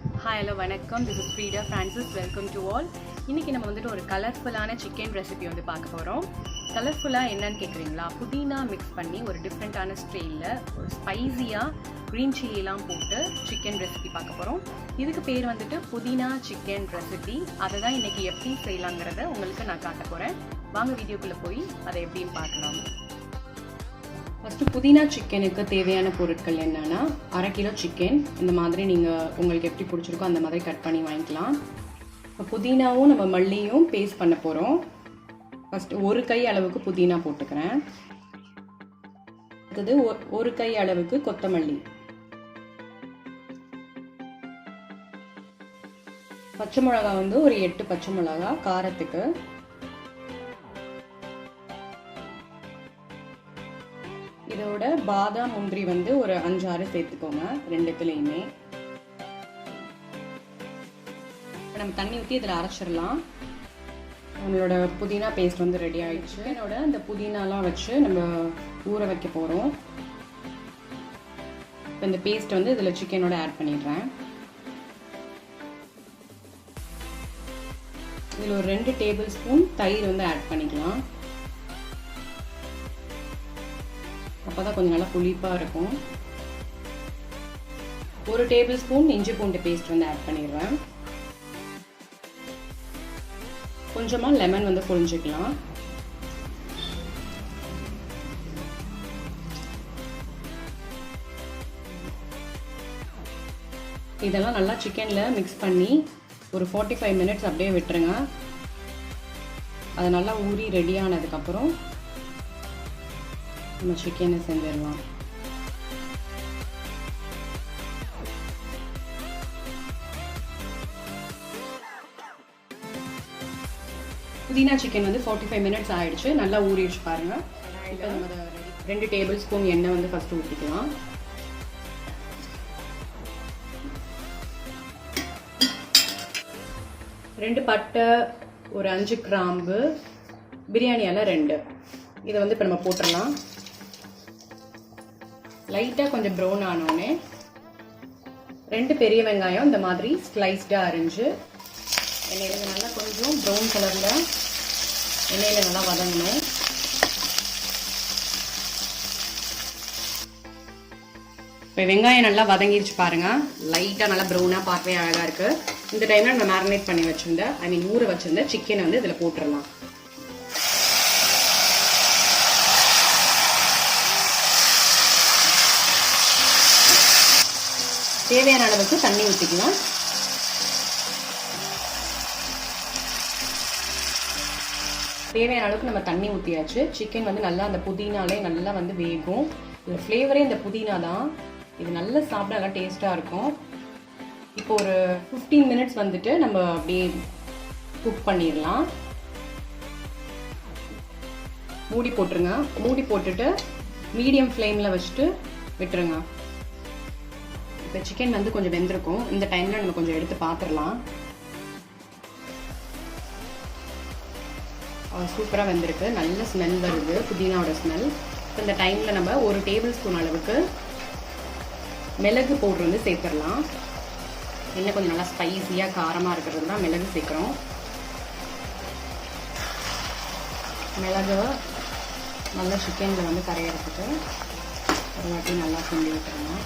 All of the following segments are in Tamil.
Hi, hello, vanakkam. This is Frida Francis. Welcome to all. இன்னைக்கு நம்ம வந்துட்டு ஒரு கலர்ஃபுல்லான சிக்கன் ரெசிபி வந்து பார்க்க போகிறோம். கலர்ஃபுல்லாக என்னன்னு கேட்குறீங்களா? புதினா மிக்ஸ் பண்ணி ஒரு டிஃப்ரெண்ட்டான ஸ்டைலில் ஒரு ஸ்பைஸியாக க்ரீன் சில்லிலாம் போட்டு சிக்கன் ரெசிபி பார்க்க போகிறோம். இதுக்கு பேர் வந்துட்டு புதினா சிக்கன் ரெசிபி. அதை தான் இன்றைக்கி எப்படி செய்யலாங்கிறத உங்களுக்கு நான் காட்ட போகிறேன். வாங்க வீடியோக்குள்ளே போய் அதை எப்படின்னு பார்க்கலாம். ஃபஸ்ட்டு புதினா சிக்கனுக்கு தேவையான பொருட்கள் என்னென்னா, 1/2 கிலோ சிக்கன் இந்த மாதிரி நீங்கள் உங்களுக்கு எப்படி பிடிச்சிருக்கோ அந்த மாதிரி கட் பண்ணி வாங்கிக்கலாம். இப்போ புதினாவும் நம்ம மல்லியும் பேஸ்ட் பண்ண போகிறோம். ஃபஸ்ட்டு 1 கை அளவுக்கு புதினா போட்டுக்கிறேன். அடுத்தது 1 கை அளவுக்கு கொத்தமல்லி, பச்சை மிளகா வந்து ஒரு 8 பச்சை மிளகா காரத்துக்கு, இதோட பாதாம் முந்திரி வந்து ஒரு 5-6 சேர்த்துக்கோங்க ரெண்டுத்துலேயுமே. நம்ம தண்ணி ஊற்றி இதில் அரைச்சிடலாம். நம்மளோட புதினா பேஸ்ட் வந்து ரெடி ஆகிடுச்சு. என்னோட இந்த புதினாலாம் வச்சு நம்ம ஊற வைக்க போகிறோம். இப்போ இந்த பேஸ்ட் வந்து இதில் சிக்கனோட ஆட் பண்ணிடுறேன். இதில் ஒரு 2 டேபிள் ஸ்பூன் தயிர் வந்து ஆட் பண்ணிக்கலாம். அப்போ தான் கொஞ்சம் நல்லா புளிப்பாக இருக்கும். 1 டேபிள் ஸ்பூன் இஞ்சி பூண்டு பேஸ்ட் வந்து ஆட் பண்ணிடுறேன். கொஞ்சமாக லெமன் வந்து புழிஞ்சிக்கலாம். இதெல்லாம் நல்லா சிக்கனில் மிக்ஸ் பண்ணி ஒரு 45 மினிட்ஸ் அப்படியே விட்டுருங்க. அது நல்லா ஊறி ரெடி ஆனதுக்கப்புறம் நம்ம சிக்கனை செஞ்சிடலாம். புதினா சிக்கன் வந்து 45 மினிட்ஸ் ஆயிடுச்சு. நல்லா ஊறிடுச்சு பாருங்க. இப்போ நம்ம 2 டேபிள் ஸ்பூன் எண்ணெய் வந்து ஃபர்ஸ்ட் ஊற்றிக்கலாம். ரெண்டு பட்டை, ஒரு 5 கிராம்பு, பிரியாணி இலை 2, இதை வந்து இப்போ நம்ம போட்டுடலாம். லைட்டாக கொஞ்சம் ப்ரௌன் ஆனோடனே 2 பெரிய வெங்காயம் இந்த மாதிரி ஸ்லைஸ்டாக அரிஞ்சு எண்ணெயில் நல்லா கொஞ்சம் ப்ரௌன் கலரில் எண்ணெயில் நல்லா வதங்கணும். இப்போ வெங்காயம் நல்லா வதங்கிடுச்சு பாருங்க. லைட்டாக நல்லா ப்ரௌனாக பார்க்கவே அழகாக இருக்குது. இந்த டைமில் நம்ம மேரினேட் பண்ணி வச்சுருந்த ஊற வச்சுருந்த சிக்கனை வந்து இதில் போட்டுடலாம். தேவையான அளவுக்கு தண்ணி ஊற்றிக்கலாம். தேவையான அளவுக்கு நம்ம தண்ணி ஊற்றியாச்சு. சிக்கன் வந்து நல்லா அந்த புதினாலே நல்லா வந்து வேகும். இந்த ஃப்ளேவரே இந்த புதினா தான். இது நல்லா சாப்பிட நல்லா டேஸ்ட்டாக இருக்கும். இப்போ ஒரு 15 மினிட்ஸ் வந்துட்டு நம்ம அப்படியே குக் பண்ணிடலாம். மூடி போட்டுருங்க. மூடி போட்டுட்டு மீடியம் ஃப்ளேமில் வச்சுட்டு விட்டுருங்க. இப்போ சிக்கன் வந்து கொஞ்சம் வெந்திருக்கும். இந்த டைமில் நம்ம கொஞ்சம் எடுத்து பார்த்துடலாம். சூப்பராக வெந்திருக்கு. நல்ல ஸ்மெல் வருது, புதினாவோட ஸ்மெல். இப்போ இந்த டைமில் நம்ம ஒரு டேபிள் ஸ்பூன் அளவுக்கு மிளகு பவுடர் வந்து சேர்த்துடலாம். இன்னும் கொஞ்சம் நல்லா ஸ்பைஸியாக காரமாக இருக்கிறது தான் மிளகு சேர்க்குறோம். மிளகு நல்லா சிக்கனில் வந்து கரையிறதுக்கு ஒரு வாட்டி நல்லா கிண்டி விட்டுறணும்.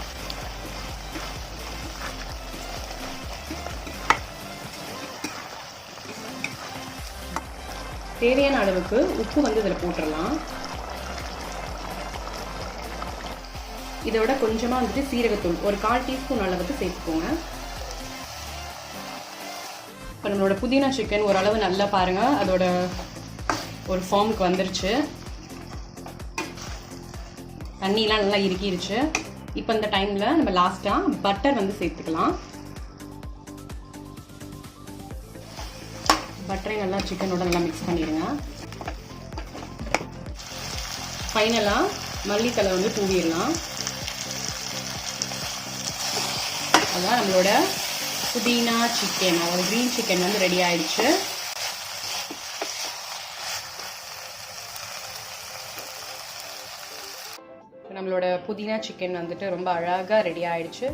தேவையான அளவுக்கு உப்பு வந்து இதில் போட்டுடலாம். இதோட கொஞ்சமாக வந்துட்டு சீரகத்தூள் ஒரு 1/4 டீஸ்பூன் அளவுக்கு சேர்த்துக்கோங்க. இப்போ நம்மளோட புதினா சிக்கன் ஓரளவு நல்லா பாருங்க அதோட ஒரு ஃபார்முக்கு வந்துருச்சு. தண்ணியெலாம் நல்லா இறுக்கிருச்சு. இப்போ இந்த டைமில் நம்ம லாஸ்ட்டாக பட்டர் வந்து சேர்த்துக்கலாம். பட்டரை நல்லா சிக்கனோட நல்லா மிக்ஸ் பண்ணிடுங்க. ஃபைனலாக மல்லித்தலை வந்து தூவிடலாம். அதான் நம்மளோட புதினா சிக்கன், அதாவது க்ரீன் சிக்கன் வந்து ரெடி ஆயிடுச்சு. நம்மளோட புதினா சிக்கன் வந்துட்டு ரொம்ப அழகாக ரெடி ஆயிடுச்சு.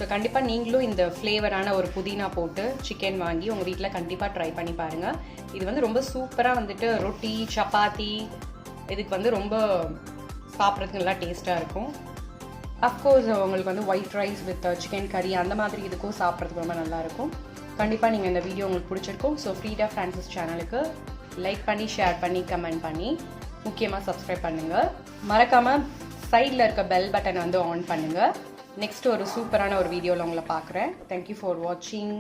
ஸோ கண்டிப்பாக நீங்களும் இந்த ஃப்ளேவரான ஒரு புதினா போட்டு சிக்கன் வாங்கி உங்கள் வீட்டில் கண்டிப்பாக ட்ரை பண்ணி பாருங்கள். இது வந்து ரொம்ப சூப்பராக வந்துட்டு ரொட்டி, சப்பாத்தி இதுக்கு வந்து ரொம்ப சாப்பிட்றதுக்கு நல்லா டேஸ்ட்டாக இருக்கும். அஃப்கோர்ஸ் உங்களுக்கு வந்து ஒயிட் ரைஸ் வித் சிக்கன் கறி அந்த மாதிரி இதுக்கும் சாப்பிட்றதுக்கு ரொம்ப நல்லாயிருக்கும். கண்டிப்பாக நீங்கள் இந்த வீடியோ உங்களுக்கு பிடிச்சிருக்கும். ஸோ ஃப்ரீடா ஃப்ரான்சிஸ் சேனலுக்கு லைக் பண்ணி, ஷேர் பண்ணி, கமெண்ட் பண்ணி, முக்கியமாக சப்ஸ்கிரைப் பண்ணுங்கள். மறக்காமல் சைடில் இருக்க பெல் பட்டனை வந்து ஆன் பண்ணுங்கள். நெக்ஸ்ட் ஒரு சூப்பரான ஒரு வீடியோவில் உங்களை பார்க்குறேன். தேங்க்யூ ஃபார் வாட்சிங்.